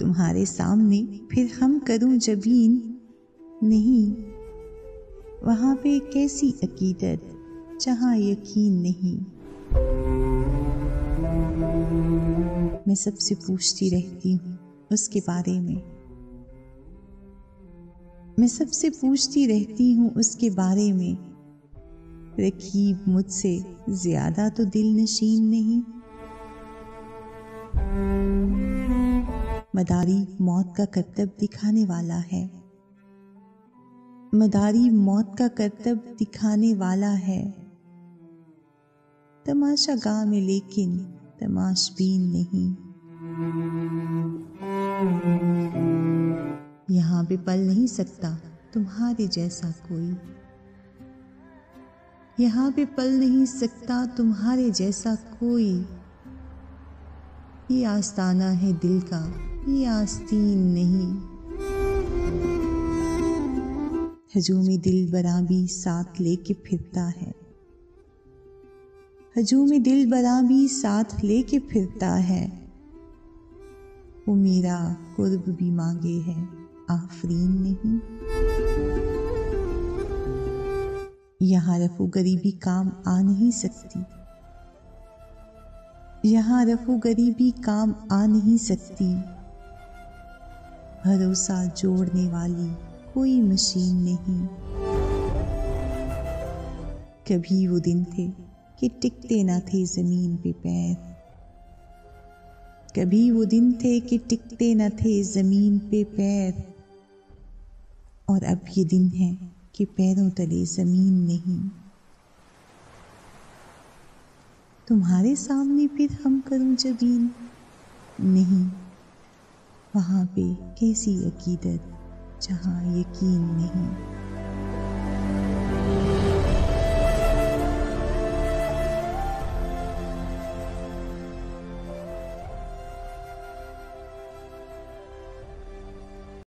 तुम्हारे सामने फिर हम करूं जबीन, नहीं वहाँ पे कैसी अकीदत जहाँ यकीन नहीं। मैं सबसे पूछती रहती हूँ उसके बारे में, मैं सबसे पूछती रहती हूँ उसके बारे में। रकीब मुझसे ज्यादा तो दिल नशीन नहीं। मदारी मौत का करतब दिखाने वाला है, मदारी मौत का करतब दिखाने वाला है। तमाशा गाह में लेकिन तमाशबीन नहीं। यहाँ पे पल नहीं सकता तुम्हारे जैसा कोई, यहाँ पे पल नहीं सकता तुम्हारे जैसा कोई। ये आस्ताना है दिल का, ये आस्तीन नहीं। हजूमी दिल बरा भी साथ लेके फिरता है, हजूमी दिल बरा भी साथ लेके फिरता है। वो मेरा कुर्ब भी मांगे है, आफरीन नहीं। यहाँ रफू गरीबी काम आ नहीं सकती, यहाँ रफू गरीबी काम आ नहीं सकती। भरोसा जोड़ने वाली कोई मशीन नहीं। कभी वो दिन थे कि टिकते ना थे जमीन पे पैर, कभी वो दिन थे कि टिकते न थे जमीन पे पैर। और अब ये दिन है कि पैरों तले जमीन नहीं। तुम्हारे सामने फिर हम करूं जबीन, नहीं वहाँ पे कैसी अकीदत जहाँ यकीन नहीं।